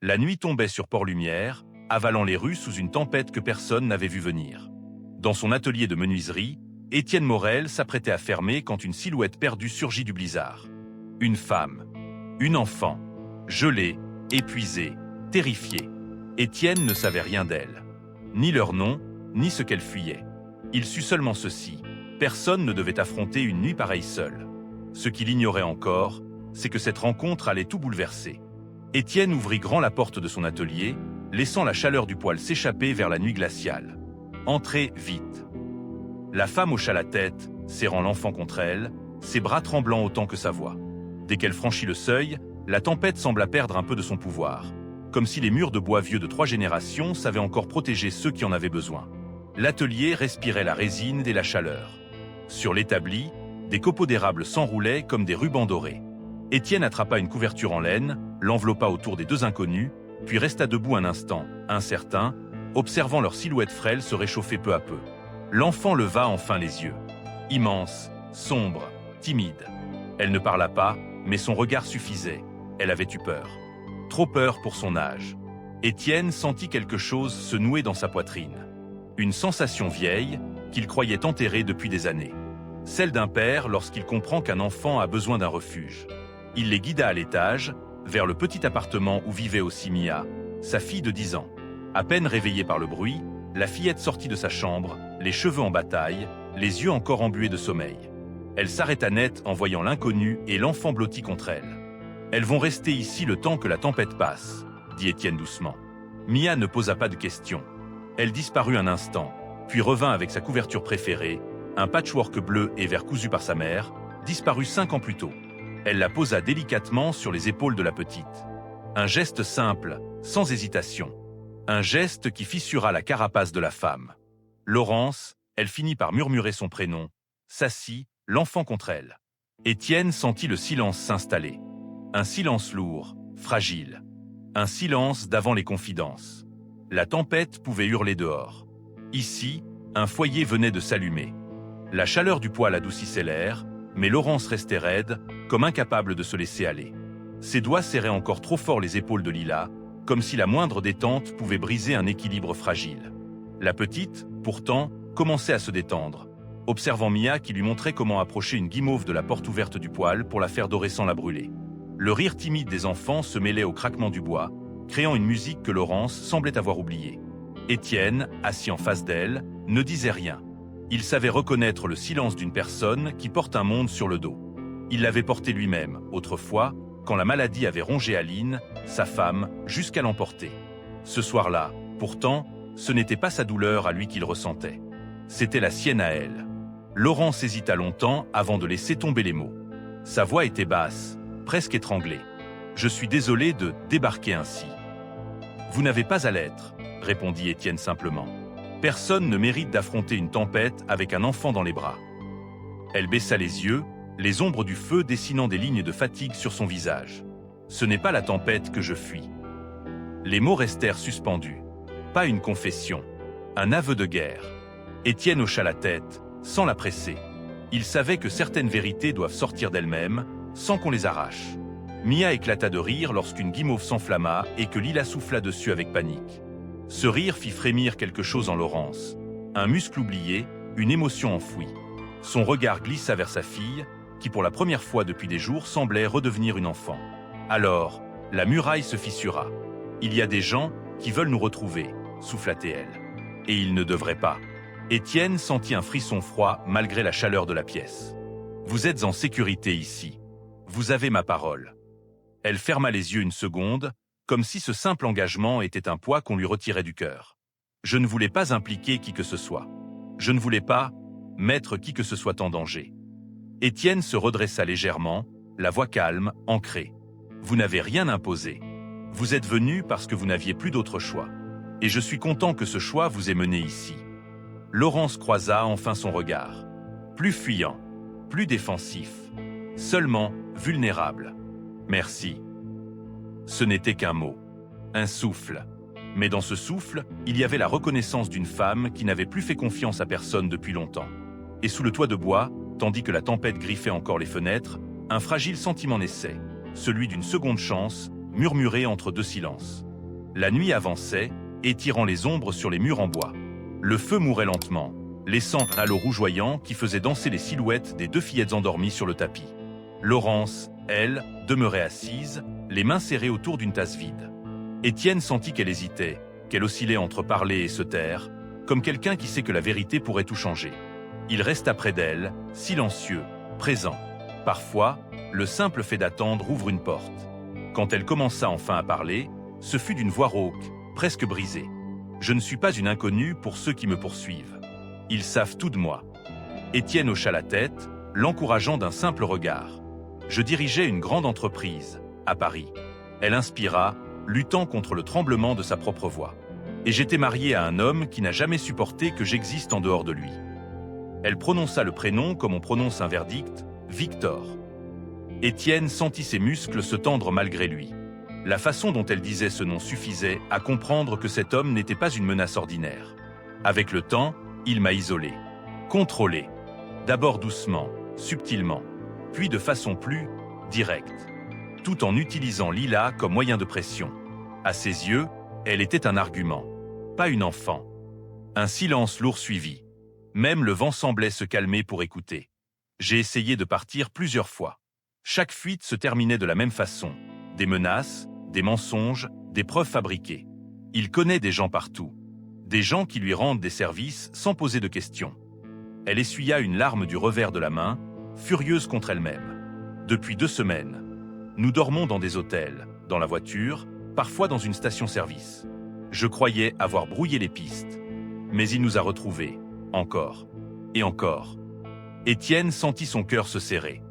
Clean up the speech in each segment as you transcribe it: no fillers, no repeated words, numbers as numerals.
La nuit tombait sur Port-Lumière, avalant les rues sous une tempête que personne n'avait vue venir. Dans son atelier de menuiserie, Étienne Morel s'apprêtait à fermer quand une silhouette perdue surgit du blizzard. Une femme. Une enfant. Gelée, épuisée, terrifiée. Étienne ne savait rien d'elle. Ni leur nom, ni ce qu'elle fuyait. Il sut seulement ceci. Personne ne devait affronter une nuit pareille seule. Ce qu'il ignorait encore, c'est que cette rencontre allait tout bouleverser. Étienne ouvrit grand la porte de son atelier, laissant la chaleur du poêle s'échapper vers la nuit glaciale. Entrez vite. La femme hocha la tête, serrant l'enfant contre elle, ses bras tremblant autant que sa voix. Dès qu'elle franchit le seuil, la tempête sembla perdre un peu de son pouvoir, comme si les murs de bois vieux de 3 générations savaient encore protéger ceux qui en avaient besoin. L'atelier respirait la résine et la chaleur. Sur l'établi, des copeaux d'érable s'enroulaient comme des rubans dorés. Étienne attrapa une couverture en laine, l'enveloppa autour des deux inconnus, puis resta debout un instant, incertain, observant leur silhouette frêle se réchauffer peu à peu. L'enfant leva enfin les yeux. Immense, sombre, timide. Elle ne parla pas, mais son regard suffisait. Elle avait eu peur. Trop peur pour son âge. Étienne sentit quelque chose se nouer dans sa poitrine. Une sensation vieille, qu'il croyait enterrée depuis des années. Celle d'un père lorsqu'il comprend qu'un enfant a besoin d'un refuge. Il les guida à l'étage, vers le petit appartement où vivait aussi Mia, sa fille de 10 ans. À peine réveillée par le bruit, la fillette sortit de sa chambre, les cheveux en bataille, les yeux encore embués de sommeil. Elle s'arrêta net en voyant l'inconnu et l'enfant blotti contre elle. « Elles vont rester ici le temps que la tempête passe », dit Étienne doucement. Mia ne posa pas de questions. Elle disparut un instant, puis revint avec sa couverture préférée, un patchwork bleu et vert cousu par sa mère, disparu 5 ans plus tôt. Elle la posa délicatement sur les épaules de la petite. Un geste simple, sans hésitation. Un geste qui fissura la carapace de la femme. Laurence, elle finit par murmurer son prénom, s'assit, l'enfant contre elle. Étienne sentit le silence s'installer. Un silence lourd, fragile. Un silence d'avant les confidences. La tempête pouvait hurler dehors. Ici, un foyer venait de s'allumer. La chaleur du poêle adoucissait l'air, mais Laurence restait raide, comme incapable de se laisser aller. Ses doigts serraient encore trop fort les épaules de Lila, comme si la moindre détente pouvait briser un équilibre fragile. La petite, pourtant, commençait à se détendre, observant Mia qui lui montrait comment approcher une guimauve de la porte ouverte du poêle pour la faire dorer sans la brûler. Le rire timide des enfants se mêlait au craquement du bois, créant une musique que Laurence semblait avoir oubliée. Étienne, assis en face d'elle, ne disait rien. Il savait reconnaître le silence d'une personne qui porte un monde sur le dos. Il l'avait porté lui-même, autrefois, quand la maladie avait rongé Aline, sa femme, jusqu'à l'emporter. Ce soir-là, pourtant, ce n'était pas sa douleur à lui qu'il ressentait. C'était la sienne à elle. Laurence hésita longtemps avant de laisser tomber les mots. Sa voix était basse, presque étranglée. « Je suis désolé de débarquer ainsi. »« Vous n'avez pas à l'être, » répondit Étienne simplement. « Personne ne mérite d'affronter une tempête avec un enfant dans les bras. » Elle baissa les yeux, les ombres du feu dessinant des lignes de fatigue sur son visage. « Ce n'est pas la tempête que je fuis. » Les mots restèrent suspendus. Pas une confession, un aveu de guerre. Étienne hocha la tête, sans la presser. Il savait que certaines vérités doivent sortir d'elles-mêmes, sans qu'on les arrache. Mia éclata de rire lorsqu'une guimauve s'enflamma et que Lila souffla dessus avec panique. Ce rire fit frémir quelque chose en Laurence. Un muscle oublié, une émotion enfouie. Son regard glissa vers sa fille, qui pour la première fois depuis des jours semblait redevenir une enfant. Alors, la muraille se fissura. « Il y a des gens qui veulent nous retrouver », souffla-t-elle. « Et ils ne devraient pas. » Étienne sentit un frisson froid malgré la chaleur de la pièce. « Vous êtes en sécurité ici. Vous avez ma parole. » Elle ferma les yeux une seconde, comme si ce simple engagement était un poids qu'on lui retirait du cœur. Je ne voulais pas impliquer qui que ce soit. Je ne voulais pas mettre qui que ce soit en danger. Étienne se redressa légèrement, la voix calme, ancrée. Vous n'avez rien imposé. Vous êtes venu parce que vous n'aviez plus d'autre choix. Et je suis content que ce choix vous ait mené ici. Laurence croisa enfin son regard. Plus fuyant, plus défensif, seulement vulnérable. Merci. Ce n'était qu'un mot, un souffle. Mais dans ce souffle, il y avait la reconnaissance d'une femme qui n'avait plus fait confiance à personne depuis longtemps. Et sous le toit de bois, tandis que la tempête griffait encore les fenêtres, un fragile sentiment naissait, celui d'une seconde chance, murmuré entre deux silences. La nuit avançait, étirant les ombres sur les murs en bois. Le feu mourait lentement, laissant un halo rougeoyant qui faisait danser les silhouettes des deux fillettes endormies sur le tapis. Laurence, elle, demeurait assise, les mains serrées autour d'une tasse vide. Étienne sentit qu'elle hésitait, qu'elle oscillait entre parler et se taire, comme quelqu'un qui sait que la vérité pourrait tout changer. Il resta près d'elle, silencieux, présent. Parfois, le simple fait d'attendre ouvre une porte. Quand elle commença enfin à parler, ce fut d'une voix rauque, presque brisée. « Je ne suis pas une inconnue pour ceux qui me poursuivent. Ils savent tout de moi. » Étienne hocha la tête, l'encourageant d'un simple regard. « Je dirigeais une grande entreprise, à Paris. » Elle inspira, luttant contre le tremblement de sa propre voix. « Et j'étais mariée à un homme qui n'a jamais supporté que j'existe en dehors de lui. » Elle prononça le prénom comme on prononce un verdict, Victor. Étienne sentit ses muscles se tendre malgré lui. La façon dont elle disait ce nom suffisait à comprendre que cet homme n'était pas une menace ordinaire. Avec le temps, il m'a isolé, contrôlé. D'abord doucement, subtilement, puis de façon plus directe, tout en utilisant Lila comme moyen de pression. À ses yeux, elle était un argument, pas une enfant. Un silence lourd suivit. Même le vent semblait se calmer pour écouter. J'ai essayé de partir plusieurs fois. Chaque fuite se terminait de la même façon. Des menaces, des mensonges, des preuves fabriquées. Il connaît des gens partout. Des gens qui lui rendent des services sans poser de questions. Elle essuya une larme du revers de la main, furieuse contre elle-même. Depuis 2 semaines, nous dormons dans des hôtels, dans la voiture, parfois dans une station-service. Je croyais avoir brouillé les pistes. Mais il nous a retrouvés. Encore. Et encore. Étienne sentit son cœur se serrer.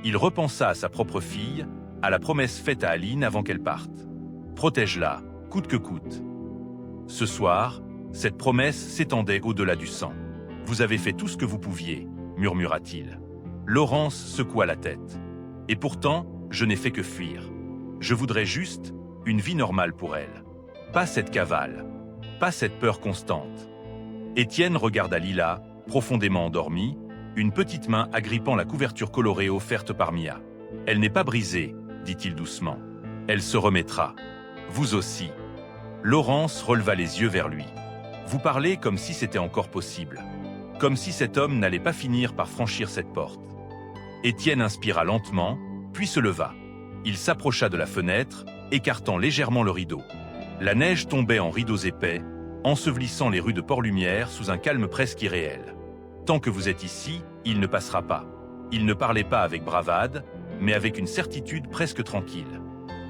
Il repensa à sa propre fille, à la promesse faite à Aline avant qu'elle parte. Protège-la, coûte que coûte. Ce soir, cette promesse s'étendait au-delà du sang. Vous avez fait tout ce que vous pouviez, murmura-t-il. Laurence secoua la tête. Et pourtant, je n'ai fait que fuir. Je voudrais juste une vie normale pour elle. Pas cette cavale. Pas cette peur constante. Étienne regarda Lila, profondément endormie, une petite main agrippant la couverture colorée offerte par Mia. « Elle n'est pas brisée, dit-il doucement. Elle se remettra. Vous aussi. » Laurence releva les yeux vers lui. « Vous parlez comme si c'était encore possible. Comme si cet homme n'allait pas finir par franchir cette porte. » Étienne inspira lentement, puis se leva. Il s'approcha de la fenêtre, écartant légèrement le rideau. La neige tombait en rideaux épais, ensevelissant les rues de Port-Lumière sous un calme presque irréel. Tant que vous êtes ici, il ne passera pas. Il ne parlait pas avec bravade, mais avec une certitude presque tranquille.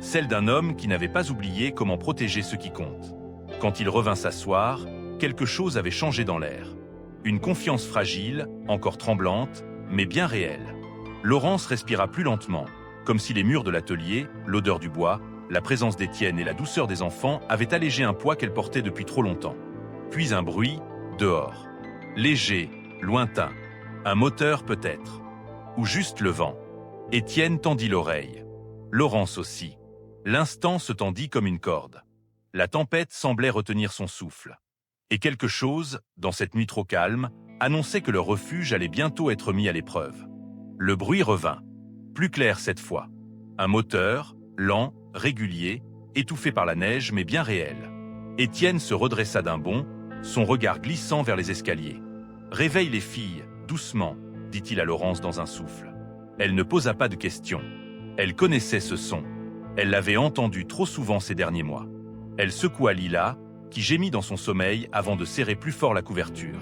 Celle d'un homme qui n'avait pas oublié comment protéger ceux qui comptent. Quand il revint s'asseoir, quelque chose avait changé dans l'air. Une confiance fragile, encore tremblante, mais bien réelle. Laurence respira plus lentement, comme si les murs de l'atelier, l'odeur du bois, la présence d'Étienne et la douceur des enfants avaient allégé un poids qu'elle portait depuis trop longtemps. Puis un bruit, dehors. Léger, lointain. Un moteur peut-être. Ou juste le vent. Étienne tendit l'oreille. Laurence aussi. L'instant se tendit comme une corde. La tempête semblait retenir son souffle. Et quelque chose, dans cette nuit trop calme, annonçait que leur refuge allait bientôt être mis à l'épreuve. Le bruit revint. Plus clair cette fois. Un moteur, lent, régulier, étouffé par la neige mais bien réel. Étienne se redressa d'un bond, son regard glissant vers les escaliers. « Réveille les filles, doucement, » dit-il à Laurence dans un souffle. Elle ne posa pas de questions. Elle connaissait ce son. Elle l'avait entendu trop souvent ces derniers mois. Elle secoua Lila, qui gémit dans son sommeil avant de serrer plus fort la couverture.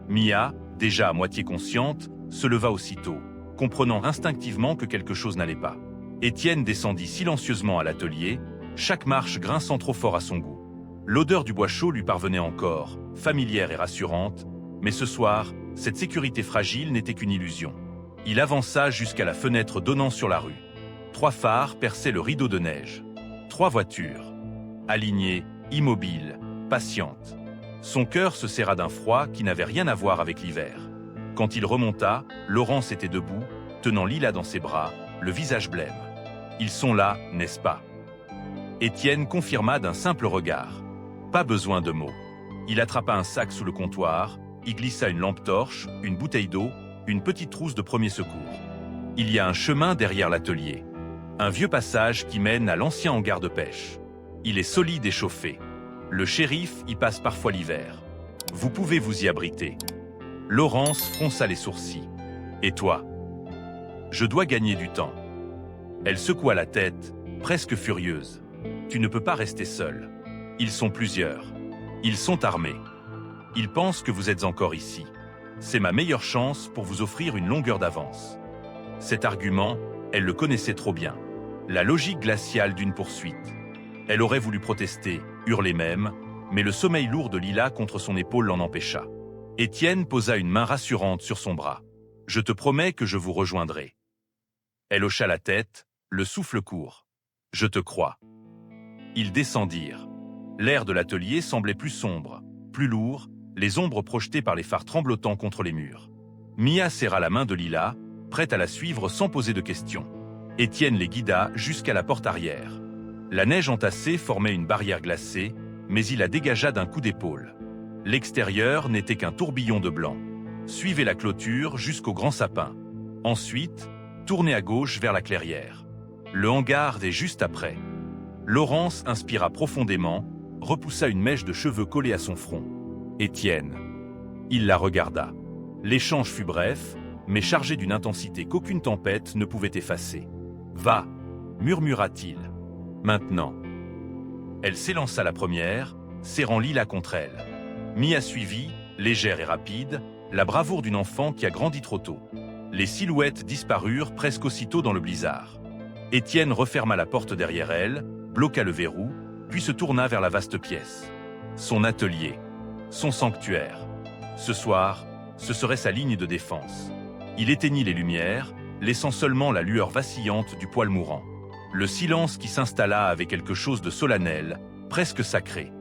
Mia, déjà à moitié consciente, se leva aussitôt, comprenant instinctivement que quelque chose n'allait pas. Étienne descendit silencieusement à l'atelier, chaque marche grinçant trop fort à son goût. L'odeur du bois chaud lui parvenait encore, familière et rassurante, mais ce soir, cette sécurité fragile n'était qu'une illusion. Il avança jusqu'à la fenêtre donnant sur la rue. 3 phares perçaient le rideau de neige. 3 voitures, alignées, immobiles, patientes. Son cœur se serra d'un froid qui n'avait rien à voir avec l'hiver. Quand il remonta, Laurence était debout, tenant Lila dans ses bras, le visage blême. Ils sont là, n'est-ce pas? Étienne confirma d'un simple regard. Pas besoin de mots. Il attrapa un sac sous le comptoir, y glissa une lampe torche, une bouteille d'eau, une petite trousse de premier secours. Il y a un chemin derrière l'atelier. Un vieux passage qui mène à l'ancien hangar de pêche. Il est solide et chauffé. Le shérif y passe parfois l'hiver. Vous pouvez vous y abriter. Laurence fronça les sourcils. Et toi? Je dois gagner du temps. Elle secoua la tête, presque furieuse. Tu ne peux pas rester seul. Ils sont plusieurs. Ils sont armés. Ils pensent que vous êtes encore ici. C'est ma meilleure chance pour vous offrir une longueur d'avance. Cet argument, elle le connaissait trop bien. La logique glaciale d'une poursuite. Elle aurait voulu protester, hurler même, mais le sommeil lourd de Lila contre son épaule l'en empêcha. Étienne posa une main rassurante sur son bras. « Je te promets que je vous rejoindrai. » Elle hocha la tête, le souffle court. « Je te crois. » Ils descendirent. L'air de l'atelier semblait plus sombre, plus lourd, les ombres projetées par les phares tremblotants contre les murs. Mia serra la main de Lila, prête à la suivre sans poser de questions. Étienne les guida jusqu'à la porte arrière. La neige entassée formait une barrière glacée, mais il la dégagea d'un coup d'épaule. L'extérieur n'était qu'un tourbillon de blanc. Suivez la clôture jusqu'au grand sapin. Ensuite, tournez à gauche vers la clairière. Le hangar est juste après. Laurence inspira profondément, repoussa une mèche de cheveux collée à son front. Étienne. Il la regarda. L'échange fut bref, mais chargé d'une intensité qu'aucune tempête ne pouvait effacer. « Va » murmura-t-il. « Maintenant. » Elle s'élança la première, serrant Lila contre elle. Mia suivit, légère et rapide, la bravoure d'une enfant qui a grandi trop tôt. Les silhouettes disparurent presque aussitôt dans le blizzard. Étienne referma la porte derrière elle, bloqua le verrou, puis se tourna vers la vaste pièce. Son atelier, son sanctuaire. Ce soir, ce serait sa ligne de défense. Il éteignit les lumières, laissant seulement la lueur vacillante du poêle mourant. Le silence qui s'installa avait quelque chose de solennel, presque sacré.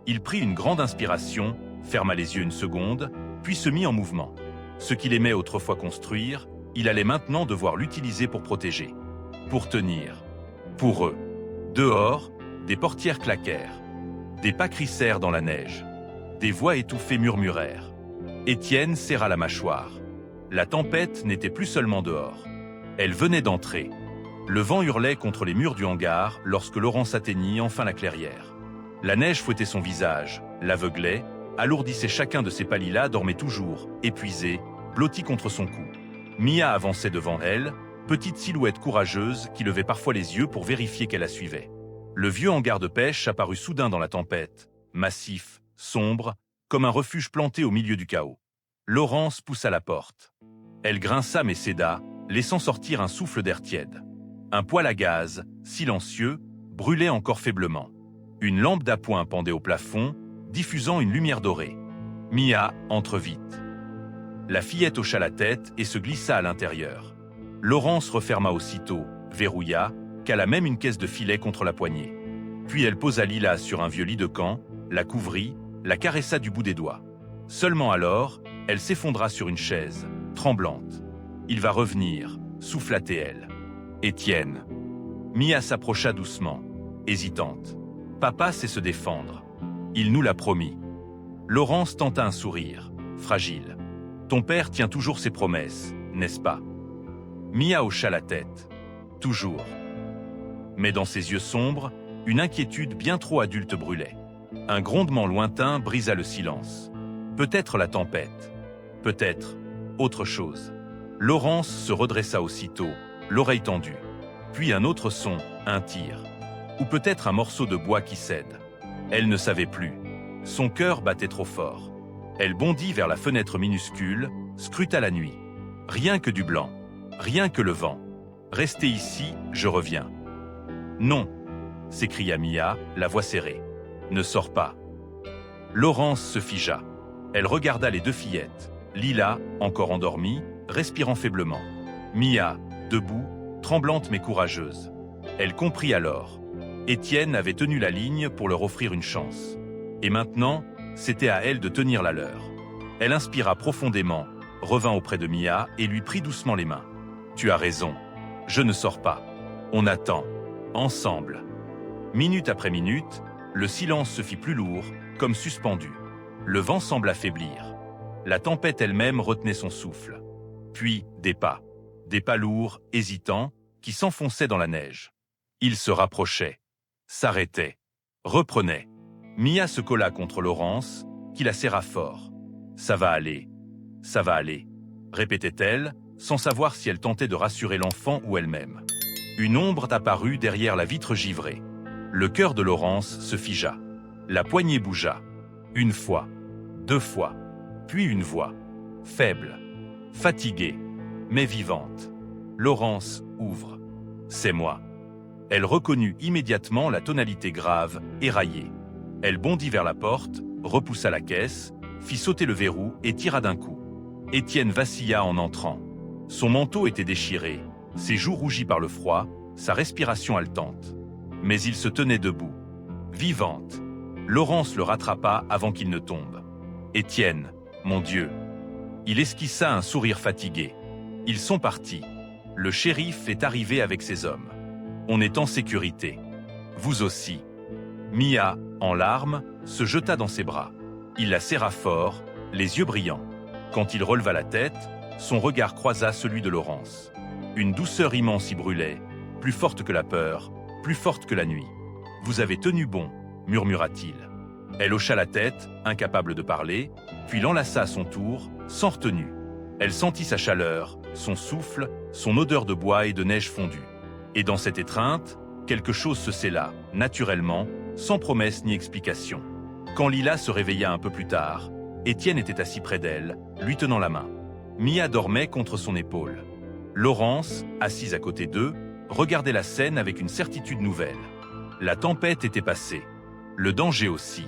Il prit une grande inspiration, ferma les yeux une seconde, puis se mit en mouvement. Ce qu'il aimait autrefois construire, il allait maintenant devoir l'utiliser pour protéger. Pour tenir. Pour eux. Dehors, des portières claquèrent. Des pas crissèrent dans la neige. Des voix étouffées murmurèrent. Étienne serra la mâchoire. La tempête n'était plus seulement dehors. Elle venait d'entrer. Le vent hurlait contre les murs du hangar lorsque Laurence atteignit enfin la clairière. La neige fouettait son visage, l'aveuglait, alourdissait chacun de ses pas. Lila dormait toujours, épuisée, blottie contre son cou. Mia avançait devant elle, petite silhouette courageuse qui levait parfois les yeux pour vérifier qu'elle la suivait. Le vieux hangar de pêche apparut soudain dans la tempête, massif, sombre, comme un refuge planté au milieu du chaos. Laurence poussa la porte. Elle grinça mais céda, laissant sortir un souffle d'air tiède. Un poêle à gaz, silencieux, brûlait encore faiblement. Une lampe d'appoint pendait au plafond, diffusant une lumière dorée. Mia entre vite. La fillette hocha la tête et se glissa à l'intérieur. Laurence referma aussitôt, verrouilla, cala même une caisse de filet contre la poignée. Puis elle posa Lila sur un vieux lit de camp, la couvrit, la caressa du bout des doigts. Seulement alors, elle s'effondra sur une chaise, tremblante. « Il va revenir », souffla-t-elle. « Étienne. » Mia s'approcha doucement, hésitante. « Papa sait se défendre. Il nous l'a promis. » Laurence tenta un sourire, fragile. « Ton père tient toujours ses promesses, n'est-ce pas ?» Mia hocha la tête. « Toujours. » Mais dans ses yeux sombres, une inquiétude bien trop adulte brûlait. Un grondement lointain brisa le silence. Peut-être la tempête. Peut-être autre chose. Laurence se redressa aussitôt, l'oreille tendue. Puis un autre son, un tir. Ou peut-être un morceau de bois qui cède. Elle ne savait plus. Son cœur battait trop fort. Elle bondit vers la fenêtre minuscule, scruta la nuit. Rien que du blanc. Rien que le vent. Restez ici, je reviens. Non, s'écria Mia, la voix serrée. Ne sors pas. Laurence se figea. Elle regarda les deux fillettes. Lila, encore endormie, respirant faiblement. Mia, debout, tremblante mais courageuse. Elle comprit alors. Étienne avait tenu la ligne pour leur offrir une chance. Et maintenant, c'était à elle de tenir la leur. Elle inspira profondément, revint auprès de Mia et lui prit doucement les mains. « Tu as raison. Je ne sors pas. On attend. Ensemble. » Minute après minute, le silence se fit plus lourd, comme suspendu. Le vent sembla faiblir. La tempête elle-même retenait son souffle. Puis, des pas. Des pas lourds, hésitants, qui s'enfonçait dans la neige. Il se rapprochait, s'arrêtait, reprenait. Mia se colla contre Laurence, qui la serra fort. « Ça va aller, répétait-elle, sans savoir si elle tentait de rassurer l'enfant ou elle-même. Une ombre apparut derrière la vitre givrée. Le cœur de Laurence se figea. La poignée bougea. Une fois, 2 fois, puis une voix. Faible, fatiguée, mais vivante. « Laurence, ouvre. C'est moi. » Elle reconnut immédiatement la tonalité grave, éraillée. Elle bondit vers la porte, repoussa la caisse, fit sauter le verrou et tira d'un coup. Étienne vacilla en entrant. Son manteau était déchiré, ses joues rougies par le froid, sa respiration haletante. Mais il se tenait debout. Vivante. Laurence le rattrapa avant qu'il ne tombe. « Étienne, mon Dieu !» Il esquissa un sourire fatigué. « Ils sont partis. Le shérif est arrivé avec ses hommes. On est en sécurité. Vous aussi. » Mia, en larmes, se jeta dans ses bras. Il la serra fort, les yeux brillants. Quand il releva la tête, son regard croisa celui de Laurence. Une douceur immense y brûlait, plus forte que la peur, plus forte que la nuit. « Vous avez tenu bon, » murmura-t-il. Elle hocha la tête, incapable de parler, puis l'enlaça à son tour, sans retenue. Elle sentit sa chaleur, son souffle, son odeur de bois et de neige fondue. Et dans cette étreinte, quelque chose se scella, naturellement, sans promesse ni explication. Quand Lila se réveilla un peu plus tard, Étienne était assis près d'elle, lui tenant la main. Mia dormait contre son épaule. Laurence, assise à côté d'eux, regardait la scène avec une certitude nouvelle. La tempête était passée, le danger aussi.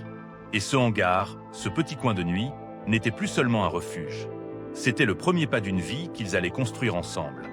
Et ce hangar, ce petit coin de nuit, n'était plus seulement un refuge. C'était le premier pas d'une vie qu'ils allaient construire ensemble.